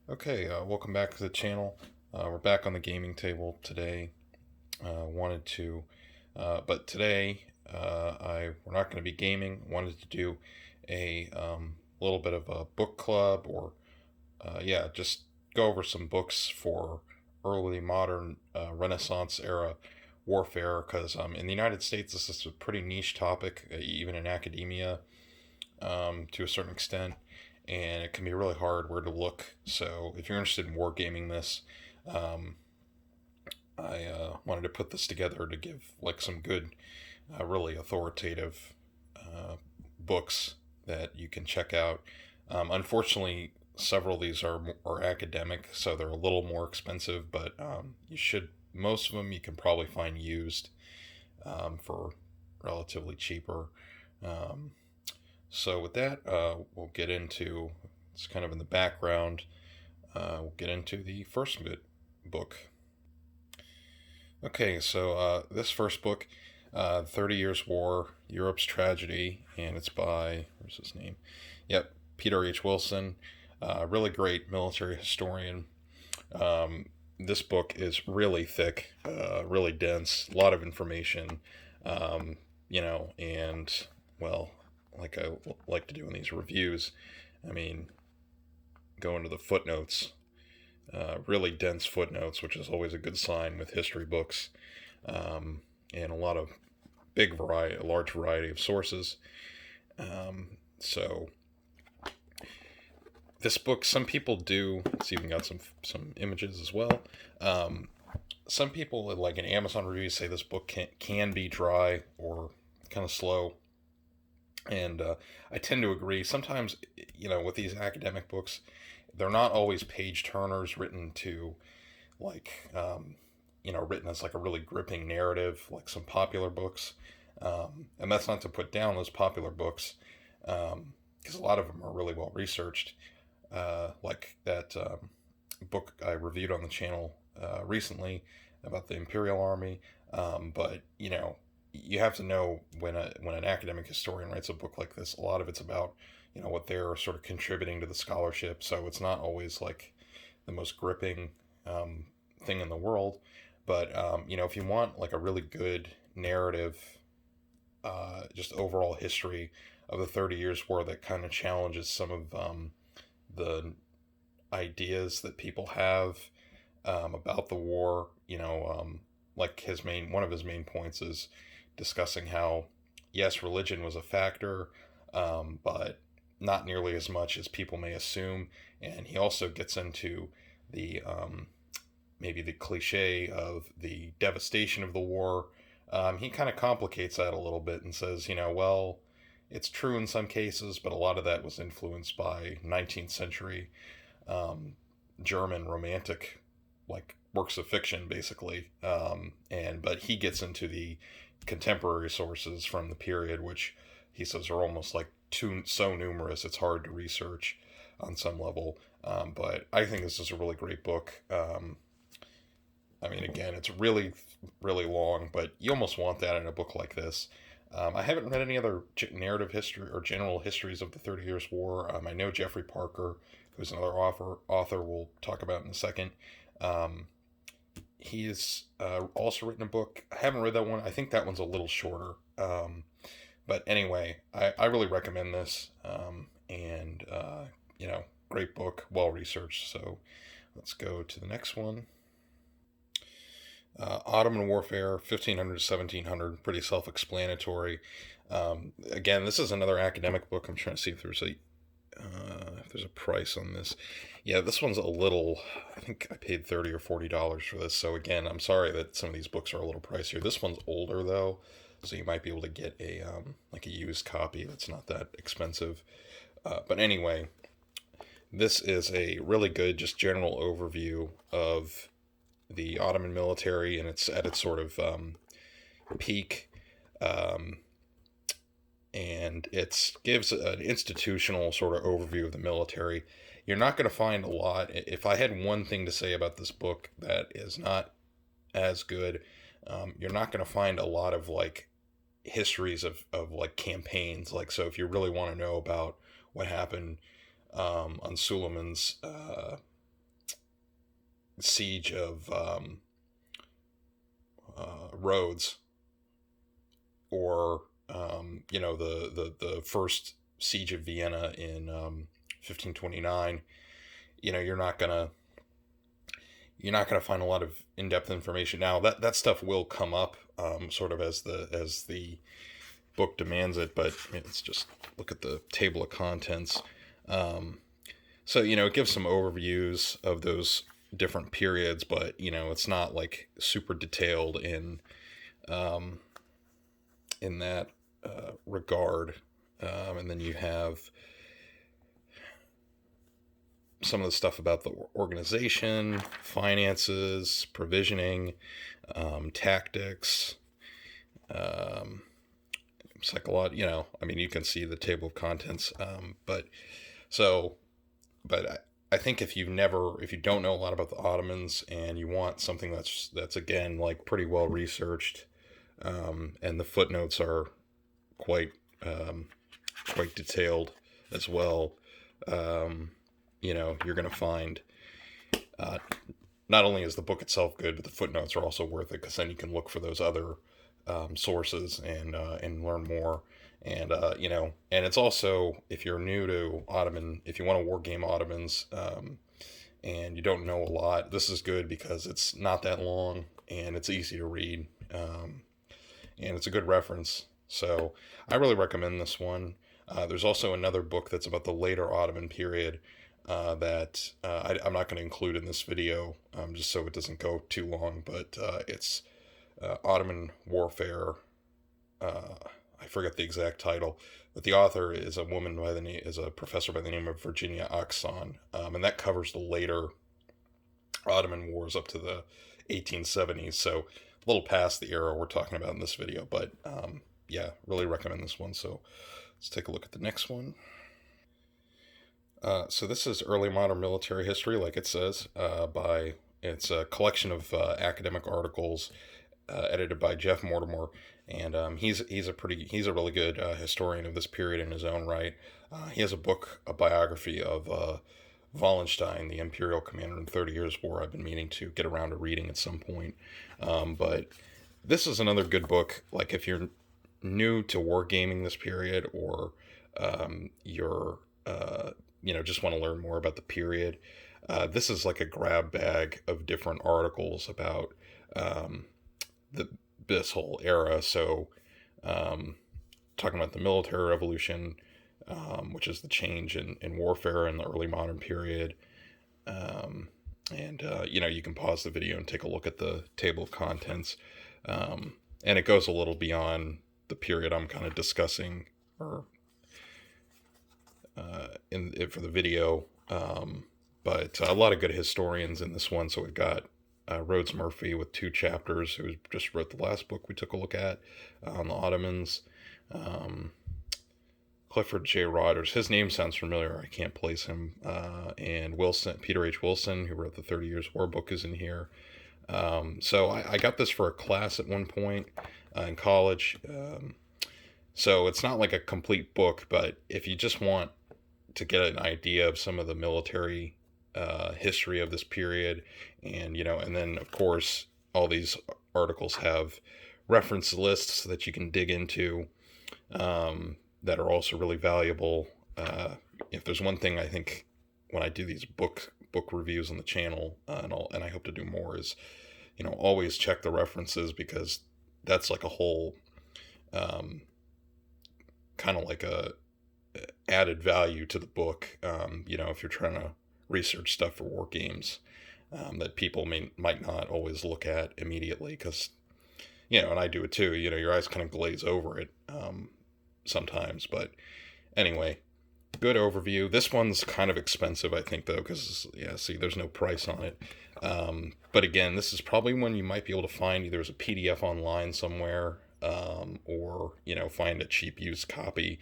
Welcome back to the channel. We're back on the gaming table today. Wanted to, but today we're not going to be gaming. Wanted to do a little bit of a book club, or just go over some books for early modern Renaissance era warfare. Because in the United States, this is a pretty niche topic, even in academia, to a certain extent, and it can be really hard where to look. So if you're interested in wargaming this, um, I wanted to put this together to give like some good, really authoritative books that you can check out. Unfortunately, several of these are academic, so they're a little more expensive, but you should most of them you can probably find used for relatively cheaper. Um, so with that, we'll get into, it's kind of in the background. We'll get into the first book. This first book, 30 Years War, Europe's Tragedy, and it's by, where's his name? Yep, Peter H. Wilson, really great military historian. This book is really thick, really dense, a lot of information, and, well, like I like to do in these reviews, I mean, go into the footnotes, really dense footnotes, which is always a good sign with history books, and a lot of a large variety of sources. So this book, some people do. It's even got some images as well. Some people, like in Amazon reviews, say this book can be dry or kind of slow, and I tend to agree. Sometimes, with these academic books, they're not always page turners written to, like, written as like a really gripping narrative, like some popular books. And that's not to put down those popular books, because a lot of them are really well researched. Like that book I reviewed on the channel recently about the Imperial Army. But you have to know when an academic historian writes a book like this, a lot of it's about what they're sort of contributing to the scholarship. So it's not always like the most gripping thing in the world. But if you want like a really good narrative, just overall history of the 30 Years War that kind of challenges some of the ideas that people have about the war, like one of his main points is discussing how, yes, religion was a factor, but not nearly as much as people may assume. And he also gets into the maybe the cliche of the devastation of the war. He kind of complicates that a little bit and says, well, it's true in some cases, but a lot of that was influenced by 19th century German romantic, like, works of fiction, basically. But he gets into the contemporary sources from the period, which he says are almost like so numerous it's hard to research on some level. But I think this is a really great book. Again, it's really, really long, but you almost want that in a book like this. I haven't read any other narrative history or general histories of the 30 Years War. I know Jeffrey Parker, who's another author we'll talk about in a second. He's also written a book. I haven't read that one. I think that one's a little shorter. But anyway, I really recommend this. Great book, well researched. So let's go to the next one. Ottoman Warfare, 1500 to 1700, pretty self-explanatory. Again, this is another academic book. I'm trying to see if there's a price on this. Yeah, this one's a little, I think I paid $30 or $40 for this. So again, I'm sorry that some of these books are a little pricier. This one's older though, so you might be able to get a used copy that's not that expensive. But anyway, this is a really good, just general overview of the Ottoman military, and it's at its sort of peak, and it gives an institutional sort of overview of the military. You're not going to find a lot. If I had one thing to say about this book that is not as good, you're not going to find a lot of like histories of like campaigns. Like, so if you really want to know about what happened on Suleiman's siege of Rhodes, or the first siege of Vienna in 1529. You're not gonna find a lot of in-depth information. Now that stuff will come up, sort of as the book demands it. But let's just look at the table of contents. So it gives some overviews of those different periods, but it's not like super detailed um, in that regard. And then you have some of the stuff about the organization, finances, provisioning, tactics, um, psychology. You can see the table of contents. So, but I think if you don't know a lot about the Ottomans and you want something that's again like pretty well researched, and the footnotes are quite quite detailed as well. You're going to find uh, not only is the book itself good, but the footnotes are also worth it, because then you can look for those other sources and learn more. And it's also, if you're new to Ottoman, if you want to war game Ottomans, and you don't know a lot, this is good because it's not that long and it's easy to read, and it's a good reference. So I really recommend this one. There's also another book that's about the later Ottoman period, that I'm not going to include in this video, just so it doesn't go too long, but it's Ottoman Warfare. I forget the exact title, but the author is a professor by the name of Virginia Akson, and that covers the later Ottoman wars up to the 1870s. So a little past the era we're talking about in this video, but yeah, really recommend this one. So let's take a look at the next one. So this is early modern military history, like it says. It's a collection of academic articles, edited by Jeff Mortimer, and he's a really good historian of this period in his own right. He has a biography of Wallenstein, the imperial commander in the 30 Years' War. I've been meaning to get around to reading at some point, but this is another good book. Like if you're new to wargaming this period, or you're just want to learn more about the period, this is like a grab bag of different articles about this whole era. So, talking about the military revolution, which is the change in warfare in the early modern period. And you can pause the video and take a look at the table of contents. And it goes a little beyond the period I'm kind of discussing, or for the video. But a lot of good historians in this one. So we've got Rhodes Murphy with 2 chapters, who just wrote the last book we took a look at on the Ottomans. Clifford J. Rodgers, his name sounds familiar, I can't place him. And Peter H. Wilson, who wrote the 30 Years' War book, is in here. So I got this for a class at one point in college. So it's not like a complete book, but if you just want to get an idea of some of the military history of this period, and then of course all these articles have reference lists that you can dig into, that are also really valuable. If there's one thing I think when I do these book reviews on the channel, and I hope to do more, is always check the references, because that's like a whole kind of like a added value to the book. If you're trying to research stuff for war games, that people might not always look at immediately, because and I do it too. Your eyes kind of glaze over it sometimes. But anyway, good overview. This one's kind of expensive, I think, though, because there's no price on it. But again, this is probably one you might be able to find either as a PDF online somewhere, or find a cheap used copy.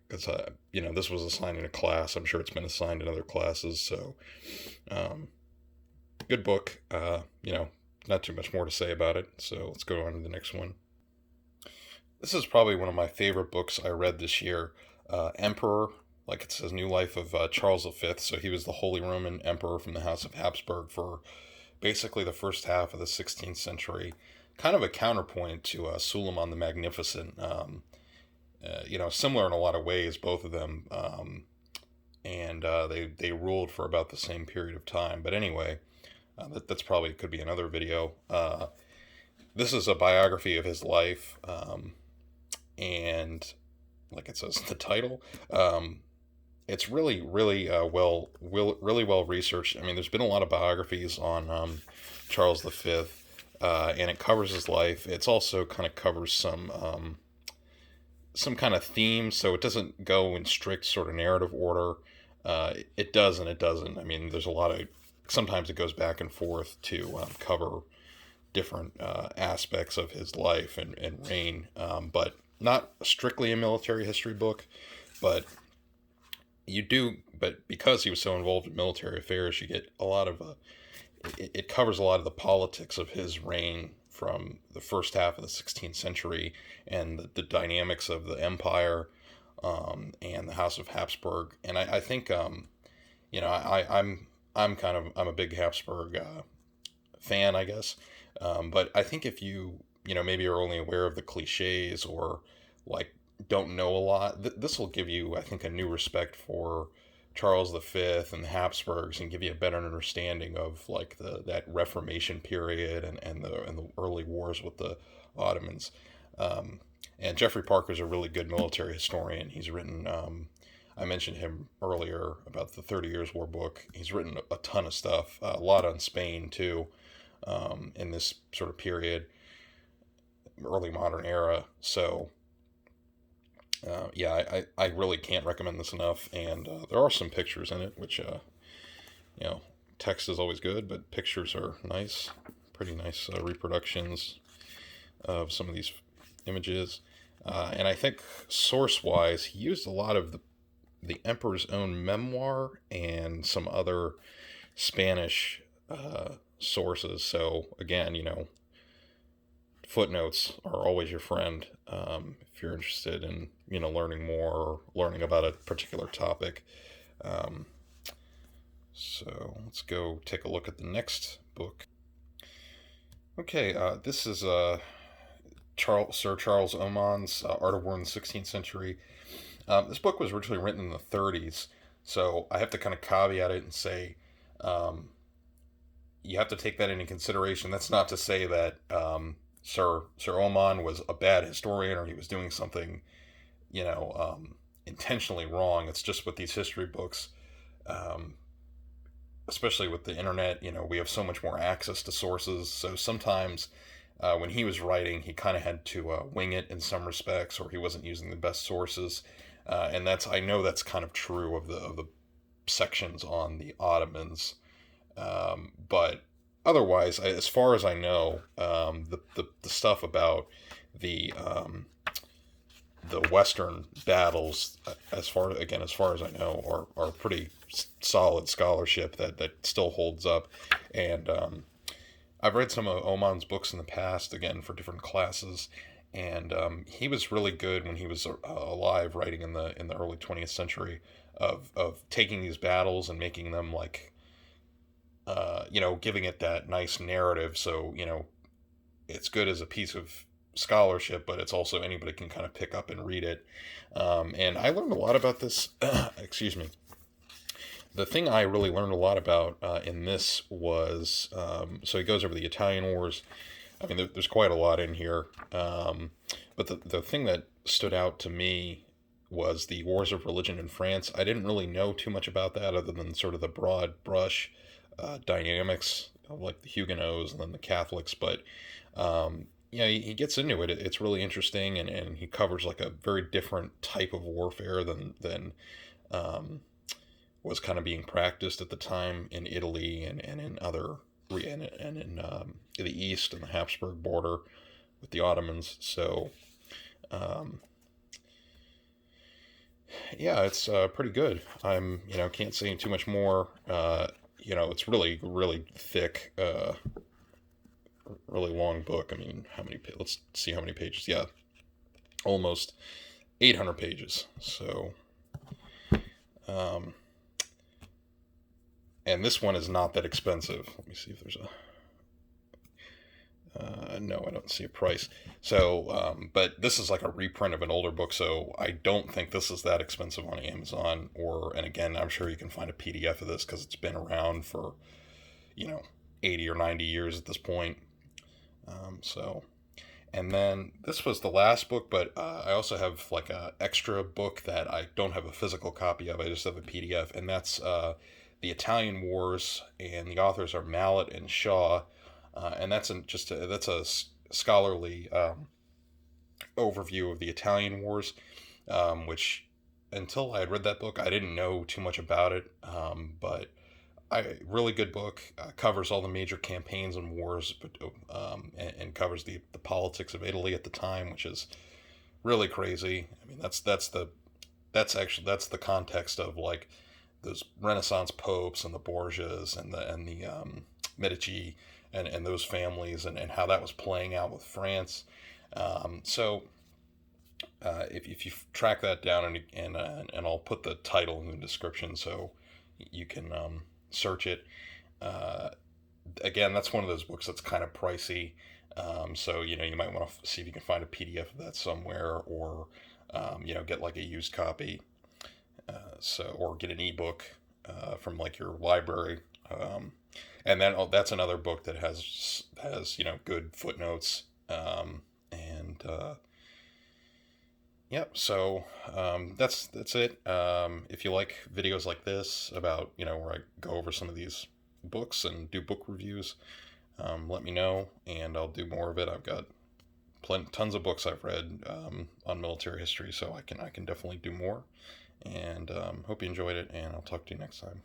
Because this was assigned in a class. I'm sure it's been assigned in other classes. So, good book. Not too much more to say about it. So let's go on to the next one. This is probably one of my favorite books I read this year. Emperor, like it says, New Life of Charles V. So he was the Holy Roman Emperor from the House of Habsburg for basically the first half of the 16th century. Kind of a counterpoint to Suleiman the Magnificent. Similar in a lot of ways, both of them. And they ruled for about the same period of time. But anyway, that's probably could be another video. This is a biography of his life, and like it says in the title, it's really, really really well researched. I mean, there's been a lot of biographies on Charles V, and it covers his life. It's also kind of covers some kind of theme, so it doesn't go in strict sort of narrative order. It does and it doesn't. I mean, there's a lot of, sometimes it goes back and forth to cover different aspects of his life and reign, but not strictly a military history book. But because he was so involved in military affairs, you get a lot of it covers a lot of the politics of his reign from the first half of the 16th century, and the dynamics of the empire, and the House of Habsburg. And I think I'm a big Habsburg fan, I guess. But I think if maybe you're only aware of the cliches, or like don't know a lot, this will give you, I think, a new respect for Charles V and the Habsburgs, and give you a better understanding of like that Reformation period and the early wars with the Ottomans. And Jeffrey Parker's a really good military historian. He's written, I mentioned him earlier about the 30 Years' War book. He's written a ton of stuff, a lot on Spain too, in this sort of period, early modern era. So, I really can't recommend this enough. And there are some pictures in it, which, text is always good, but pictures are nice, pretty nice reproductions of some of these images. And I think source-wise, he used a lot of the emperor's own memoir and some other Spanish sources. So again, footnotes are always your friend, if you're interested in learning more or learning about a particular topic. So let's go take a look at the next book. Okay, this is Sir Charles Oman's Art of War in the 16th Century. This book was originally written in the 30s, so I have to kind of caveat it and say, you have to take that into consideration. That's not to say that Sir Oman was a bad historian, or he was doing something, intentionally wrong. It's just with these history books, especially with the internet, we have so much more access to sources. So sometimes when he was writing, he kind of had to wing it in some respects, or he wasn't using the best sources. And I know that's kind of true of the sections on the Ottomans. But otherwise, as far as I know, the stuff about the Western battles, as far as I know, are pretty solid scholarship that still holds up. And I've read some of Oman's books in the past, again, for different classes, and he was really good when he was alive, writing in the early 20th century, of taking these battles and making them like, giving it that nice narrative. So it's good as a piece of scholarship, but it's also, anybody can kind of pick up and read it. And I learned a lot about this. Excuse me. The thing I really learned a lot about in this was, so he goes over the Italian Wars. I mean, there's quite a lot in here. But the thing that stood out to me was the Wars of Religion in France. I didn't really know too much about that, other than sort of the broad brush dynamics of like the Huguenots and then the Catholics. But, he gets into it. It's really interesting, and he covers like a very different type of warfare than was kind of being practiced at the time in Italy and in other and in the East and the Habsburg border with the Ottomans. So it's pretty good. I'm can't say too much more. It's really, really thick, really long book. I mean, let's see how many pages. Yeah, almost 800 pages. So Um, and this one is not that expensive. Let me see if there's a... no, I don't see a price. So, but this is like a reprint of an older book, so I don't think this is that expensive on Amazon. And again, I'm sure you can find a PDF of this because it's been around for, 80 or 90 years at this point. So, and then this was the last book, but I also have like a extra book that I don't have a physical copy of. I just have a PDF, and that's the Italian Wars, and the authors are Mallet and Shaw, and that's a scholarly overview of the Italian Wars, which until I had read that book, I didn't know too much about it, but really good book. Covers all the major campaigns and wars, but and covers the politics of Italy at the time, which is really crazy. I mean, that's the context of like those Renaissance popes and the Borgias and the Medici and those families and how that was playing out with France. So if you track that down and I'll put the title in the description so you can search it. Uh, Again, that's one of those books that's kind of pricey. So you might want to see if you can find a PDF of that somewhere, or get like a used copy. Or get an ebook from like your library. And then that's another book that has good footnotes. And Yep. So that's it. If you like videos like this about where I go over some of these books and do book reviews, let me know and I'll do more of it. I've got tons of books I've read on military history, so I can definitely do more. And hope you enjoyed it, and I'll talk to you next time.